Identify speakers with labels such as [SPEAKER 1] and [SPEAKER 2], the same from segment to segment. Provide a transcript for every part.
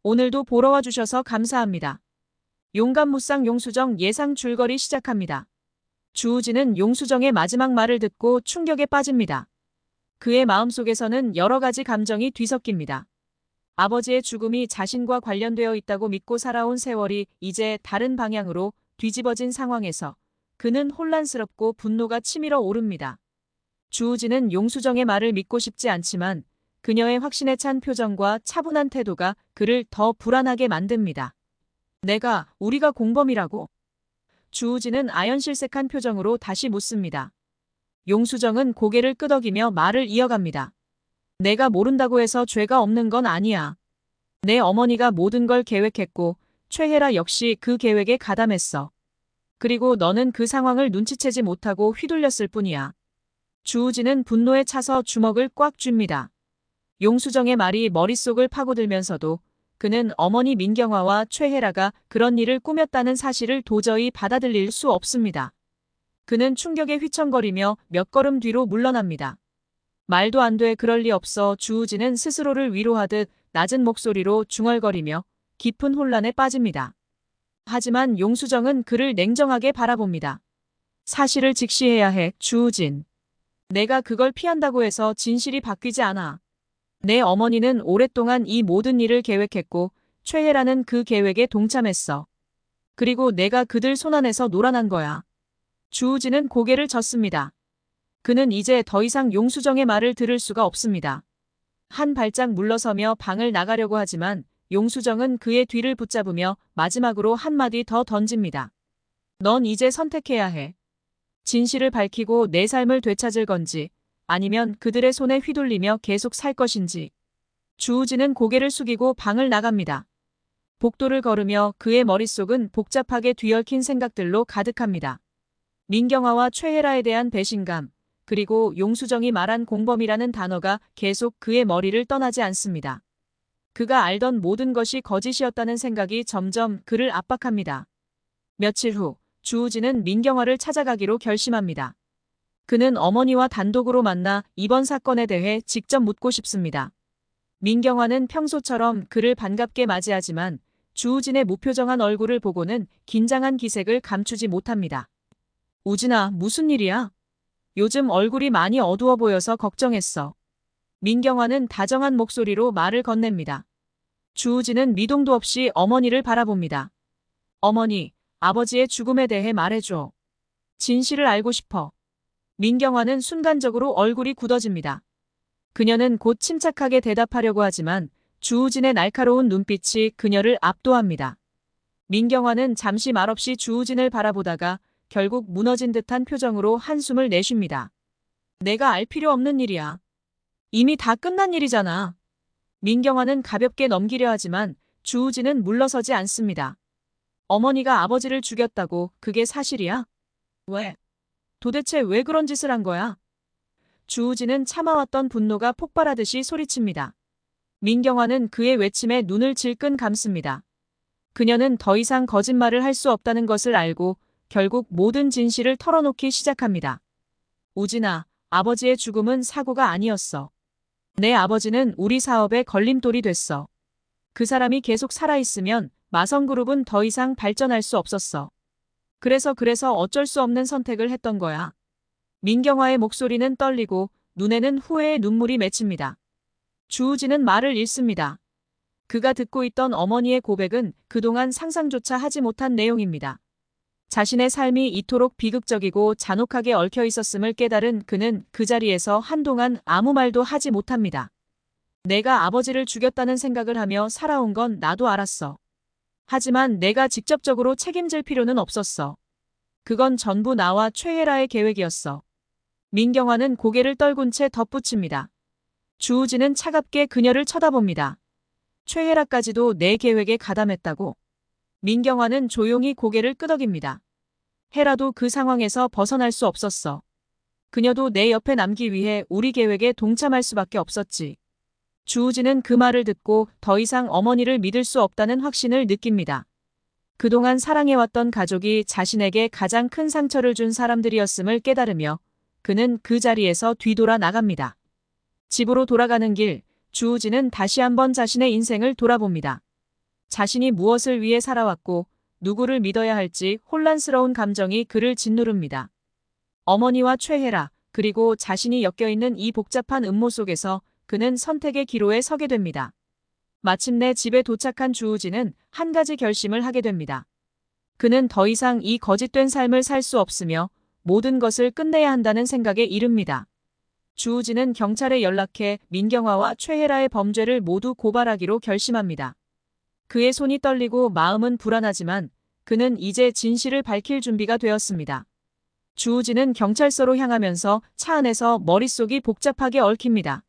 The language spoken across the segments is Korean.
[SPEAKER 1] 오늘도 보러 와주셔서 감사합니다. 용감무쌍 용수정 예상 줄거리 시작합니다. 주우진은 용수정의 마지막 말을 듣고 충격에 빠집니다. 그의 마음속에서는 여러 가지 감정이 뒤섞입니다. 아버지의 죽음이 자신과 관련되어 있다고 믿고 살아온 세월이 이제 다른 방향으로 뒤집어진 상황에서 그는 혼란스럽고 분노가 치밀어 오릅니다. 주우진은 용수정의 말을 믿고 싶지 않지만 그녀의 확신에 찬 표정과 차분한 태도가 그를 더 불안하게 만듭니다. 우리가 공범이라고? 주우진은 아연실색한 표정으로 다시 묻습니다. 용수정은 고개를 끄덕이며 말을 이어갑니다. 내가 모른다고 해서 죄가 없는 건 아니야. 내 어머니가 모든 걸 계획했고 최혜라 역시 그 계획에 가담했어. 그리고 너는 그 상황을 눈치채지 못하고 휘둘렸을 뿐이야. 주우진은 분노에 차서 주먹을 꽉 쥡니다. 용수정의 말이 머릿속을 파고들면서도 그는 어머니 민경화와 최혜라가 그런 일을 꾸몄다는 사실을 도저히 받아들일 수 없습니다. 그는 충격에 휘청거리며 몇 걸음 뒤로 물러납니다. 말도 안 돼, 그럴 리 없어. 주우진은 스스로를 위로하듯 낮은 목소리로 중얼거리며 깊은 혼란에 빠집니다. 하지만 용수정은 그를 냉정하게 바라봅니다. 사실을 직시해야 해, 주우진. 내가 그걸 피한다고 해서 진실이 바뀌지 않아. 내 어머니는 오랫동안 이 모든 일을 계획했고 최혜라는 그 계획에 동참했어. 그리고 내가 그들 손안에서 놀아난 거야. 주우진은 고개를 젓습니다. 그는 이제 더 이상 용수정의 말을 들을 수가 없습니다. 한 발짝 물러서며 방을 나가려고 하지만 용수정은 그의 뒤를 붙잡으며 마지막으로 한마디 더 던집니다. 넌 이제 선택해야 해. 진실을 밝히고 내 삶을 되찾을 건지 아니면 그들의 손에 휘둘리며 계속 살 것인지. 주우진은 고개를 숙이고 방을 나갑니다. 복도를 걸으며 그의 머릿속은 복잡하게 뒤얽힌 생각들로 가득합니다. 민경화와 최혜라에 대한 배신감, 그리고 용수정이 말한 공범이라는 단어가 계속 그의 머리를 떠나지 않습니다. 그가 알던 모든 것이 거짓이었다는 생각이 점점 그를 압박합니다. 며칠 후 주우진은 민경화를 찾아가기로 결심합니다. 그는 어머니와 단독으로 만나 이번 사건에 대해 직접 묻고 싶습니다. 민경화는 평소처럼 그를 반갑게 맞이하지만 주우진의 무표정한 얼굴을 보고는 긴장한 기색을 감추지 못합니다. 우진아, 무슨 일이야? 요즘 얼굴이 많이 어두워 보여서 걱정했어. 민경화는 다정한 목소리로 말을 건넵니다. 주우진은 미동도 없이 어머니를 바라봅니다. 어머니, 아버지의 죽음에 대해 말해줘. 진실을 알고 싶어. 민경화는 순간적으로 얼굴이 굳어집니다. 그녀는 곧 침착하게 대답하려고 하지만 주우진의 날카로운 눈빛이 그녀를 압도합니다. 민경화는 잠시 말없이 주우진을 바라보다가 결국 무너진 듯한 표정으로 한숨을 내쉽니다. 내가 알 필요 없는 일이야. 이미 다 끝난 일이잖아. 민경화는 가볍게 넘기려 하지만 주우진은 물러서지 않습니다. 어머니가 아버지를 죽였다고 그게 사실이야? 왜? 도대체 왜 그런 짓을 한 거야? 주우진은 참아왔던 분노가 폭발하듯이 소리칩니다. 민경화는 그의 외침에 눈을 질끈 감습니다. 그녀는 더 이상 거짓말을 할 수 없다는 것을 알고 결국 모든 진실을 털어놓기 시작합니다. 우진아, 아버지의 죽음은 사고가 아니었어. 내 아버지는 우리 사업의 걸림돌이 됐어. 그 사람이 계속 살아있으면 마성그룹은 더 이상 발전할 수 없었어. 그래서 어쩔 수 없는 선택을 했던 거야. 민경화의 목소리는 떨리고 눈에는 후회의 눈물이 맺힙니다. 주우진은 말을 잃습니다. 그가 듣고 있던 어머니의 고백은 그동안 상상조차 하지 못한 내용입니다. 자신의 삶이 이토록 비극적이고 잔혹하게 얽혀 있었음을 깨달은 그는 그 자리에서 한동안 아무 말도 하지 못합니다. 내가 아버지를 죽였다는 생각을 하며 살아온 건 나도 알았어. 하지만 내가 직접적으로 책임질 필요는 없었어. 그건 전부 나와 최혜라의 계획이었어. 민경화는 고개를 떨군 채 덧붙입니다. 주우진은 차갑게 그녀를 쳐다봅니다. 최혜라까지도 내 계획에 가담했다고? 민경화는 조용히 고개를 끄덕입니다. 헤라도 그 상황에서 벗어날 수 없었어. 그녀도 내 옆에 남기 위해 우리 계획에 동참할 수밖에 없었지. 주우진은 그 말을 듣고 더 이상 어머니를 믿을 수 없다는 확신을 느낍니다. 그동안 사랑해왔던 가족이 자신에게 가장 큰 상처를 준 사람들이었음을 깨달으며 그는 그 자리에서 뒤돌아 나갑니다. 집으로 돌아가는 길, 주우진은 다시 한번 자신의 인생을 돌아봅니다. 자신이 무엇을 위해 살아왔고 누구를 믿어야 할지 혼란스러운 감정이 그를 짓누릅니다. 어머니와 최혜라, 그리고 자신이 엮여있는 이 복잡한 음모 속에서 그는 선택의 기로에 서게 됩니다. 마침내 집에 도착한 주우진은 한 가지 결심을 하게 됩니다. 그는 더 이상 이 거짓된 삶을 살 수 없으며 모든 것을 끝내야 한다는 생각에 이릅니다. 주우진은 경찰에 연락해 민경화와 최혜라의 범죄를 모두 고발하기로 결심합니다. 그의 손이 떨리고 마음은 불안하지만 그는 이제 진실을 밝힐 준비가 되었습니다. 주우진은 경찰서로 향하면서 차 안에서 머릿속이 복잡하게 얽힙니다.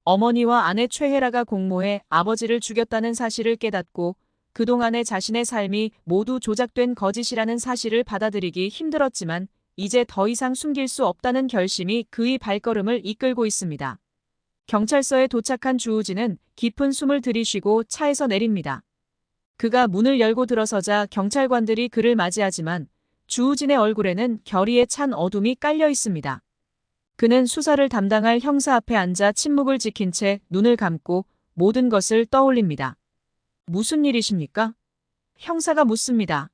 [SPEAKER 1] 어머니와 아내 최혜라가 공모해 아버지를 죽였다는 사실을 깨닫고 그동안의 자신의 삶이 모두 조작된 거짓이라는 사실을 받아들이기 힘들었지만 이제 더 이상 숨길 수 없다는 결심이 그의 발걸음을 이끌고 있습니다. 경찰서에 도착한 주우진은 깊은 숨을 들이쉬고 차에서 내립니다. 그가 문을 열고 들어서자 경찰관들이 그를 맞이하지만 주우진의 얼굴에는 결의에 찬 어둠이 깔려 있습니다. 그는 수사를 담당할 형사 앞에 앉아 침묵을 지킨 채 눈을 감고 모든 것을 떠올립니다. 무슨 일이십니까? 형사가 묻습니다.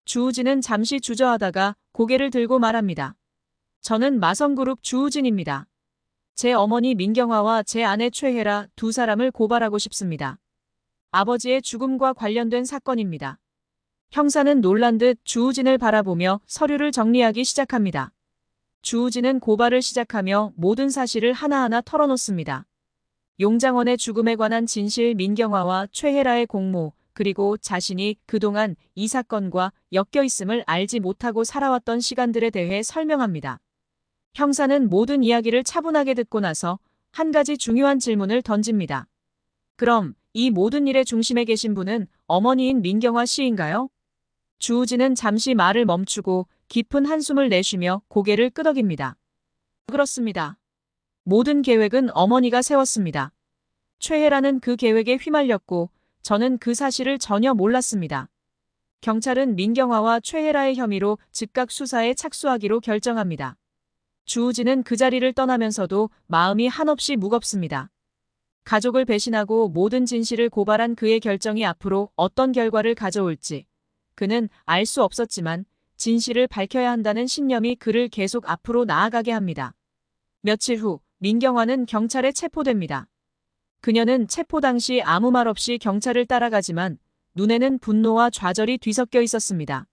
[SPEAKER 1] 주우진은 잠시 주저하다가 고개를 들고 말합니다. 저는 마성그룹 주우진입니다. 제 어머니 민경화와 제 아내 최혜라 두 사람을 고발하고 싶습니다. 아버지의 죽음과 관련된 사건입니다. 형사는 놀란 듯 주우진을 바라보며 서류를 정리하기 시작합니다. 주우진은 고발을 시작하며 모든 사실을 하나하나 털어놓습니다. 용장원의 죽음에 관한 진실, 민경화와 최혜라의 공모, 그리고 자신이 그동안 이 사건과 엮여 있음을 알지 못하고 살아왔던 시간들에 대해 설명합니다. 형사는 모든 이야기를 차분하게 듣고 나서 한 가지 중요한 질문을 던집니다. 그럼 이 모든 일의 중심에 계신 분은 어머니인 민경화 씨인가요? 주우진은 잠시 말을 멈추고 깊은 한숨을 내쉬며 고개를 끄덕입니다. 그렇습니다. 모든 계획은 어머니가 세웠습니다. 최혜라는 그 계획에 휘말렸고 저는 그 사실을 전혀 몰랐습니다. 경찰은 민경화와 최혜라의 혐의로 즉각 수사에 착수하기로 결정합니다. 주우진은 그 자리를 떠나면서도 마음이 한없이 무겁습니다. 가족을 배신하고 모든 진실을 고발한 그의 결정이 앞으로 어떤 결과를 가져올지 그는 알 수 없었지만 진실을 밝혀야 한다는 신념이 그를 계속 앞으로 나아가게 합니다. 며칠 후 민경화는 경찰에 체포됩니다. 그녀는 체포 당시 아무 말 없이 경찰을 따라가지만 눈에는 분노와 좌절이 뒤섞여 있었습니다.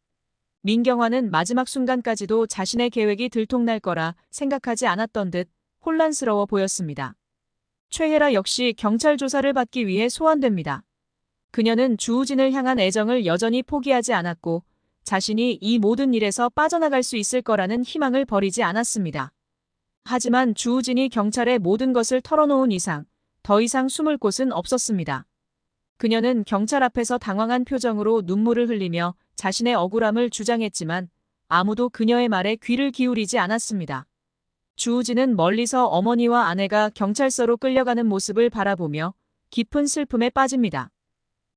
[SPEAKER 1] 민경화는 마지막 순간까지도 자신의 계획이 들통날 거라 생각하지 않았던 듯 혼란스러워 보였습니다. 최혜라 역시 경찰 조사를 받기 위해 소환됩니다. 그녀는 주우진을 향한 애정을 여전히 포기하지 않았고 자신이 이 모든 일에서 빠져나갈 수 있을 거라는 희망을 버리지 않았습니다. 하지만 주우진이 경찰에 모든 것을 털어놓은 이상 더 이상 숨을 곳은 없었습니다. 그녀는 경찰 앞에서 당황한 표정으로 눈물을 흘리며 자신의 억울함을 주장했지만 아무도 그녀의 말에 귀를 기울이지 않았습니다. 주우진은 멀리서 어머니와 아내가 경찰서로 끌려가는 모습을 바라보며 깊은 슬픔에 빠집니다.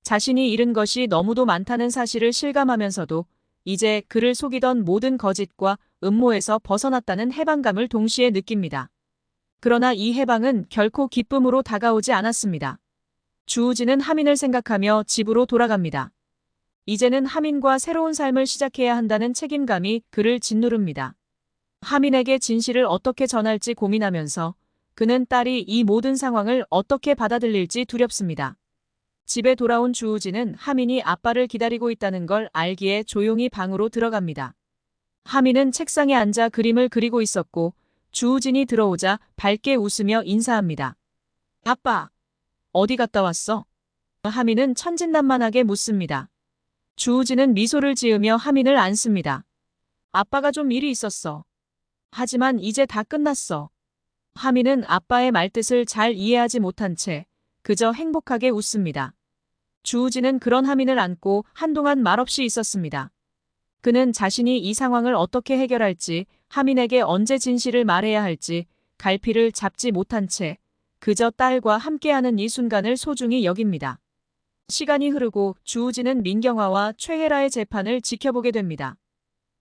[SPEAKER 1] 자신이 잃은 것이 너무도 많다는 사실을 실감하면서도 이제 그를 속이던 모든 거짓과 음모에서 벗어났다는 해방감을 동시에 느낍니다. 그러나 이 해방은 결코 기쁨으로 다가오지 않았습니다. 주우진은 하민을 생각하며 집으로 돌아갑니다. 이제는 하민과 새로운 삶을 시작해야 한다는 책임감이 그를 짓누릅니다. 하민에게 진실을 어떻게 전할지 고민하면서 그는 딸이 이 모든 상황을 어떻게 받아들일지 두렵습니다. 집에 돌아온 주우진은 하민이 아빠를 기다리고 있다는 걸 알기에 조용히 방으로 들어갑니다. 하민은 책상에 앉아 그림을 그리고 있었고 주우진이 들어오자 밝게 웃으며 인사합니다. 아빠, 어디 갔다 왔어? 하민은 천진난만하게 묻습니다. 주우진은 미소를 지으며 하민을 안습니다. 아빠가 좀 일이 있었어. 하지만 이제 다 끝났어. 하민은 아빠의 말뜻을 잘 이해하지 못한 채 그저 행복하게 웃습니다. 주우진은 그런 하민을 안고 한동안 말없이 있었습니다. 그는 자신이 이 상황을 어떻게 해결할지, 하민에게 언제 진실을 말해야 할지 갈피를 잡지 못한 채 그저 딸과 함께하는 이 순간을 소중히 여깁니다. 시간이 흐르고 주우진은 민경화와 최혜라의 재판을 지켜보게 됩니다.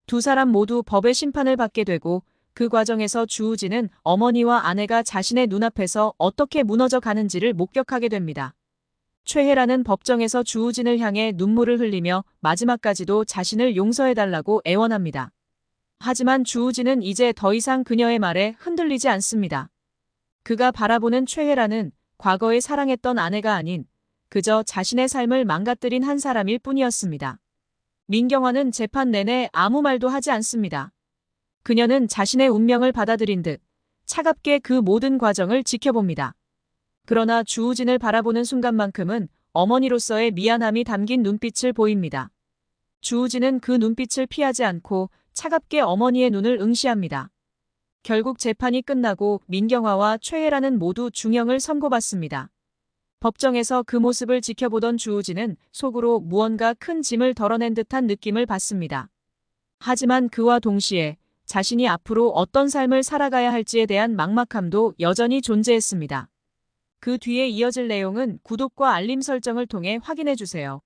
[SPEAKER 1] 두 사람 모두 법의 심판을 받게 되고 그 과정에서 주우진은 어머니와 아내가 자신의 눈앞에서 어떻게 무너져 가는지를 목격하게 됩니다. 최혜라는 법정에서 주우진을 향해 눈물을 흘리며 마지막까지도 자신을 용서해달라고 애원합니다. 하지만 주우진은 이제 더 이상 그녀의 말에 흔들리지 않습니다. 그가 바라보는 최혜라는 과거에 사랑했던 아내가 아닌 그저 자신의 삶을 망가뜨린 한 사람일 뿐이었습니다. 민경화는 재판 내내 아무 말도 하지 않습니다. 그녀는 자신의 운명을 받아들인 듯 차갑게 그 모든 과정을 지켜봅니다. 그러나 주우진을 바라보는 순간만큼은 어머니로서의 미안함이 담긴 눈빛을 보입니다. 주우진은 그 눈빛을 피하지 않고 차갑게 어머니의 눈을 응시합니다. 결국 재판이 끝나고 민경화와 최혜라는 모두 중형을 선고받습니다. 법정에서 그 모습을 지켜보던 주우진은 속으로 무언가 큰 짐을 덜어낸 듯한 느낌을 받습니다. 하지만 그와 동시에 자신이 앞으로 어떤 삶을 살아가야 할지에 대한 막막함도 여전히 존재했습니다. 그 뒤에 이어질 내용은 구독과 알림 설정을 통해 확인해 주세요.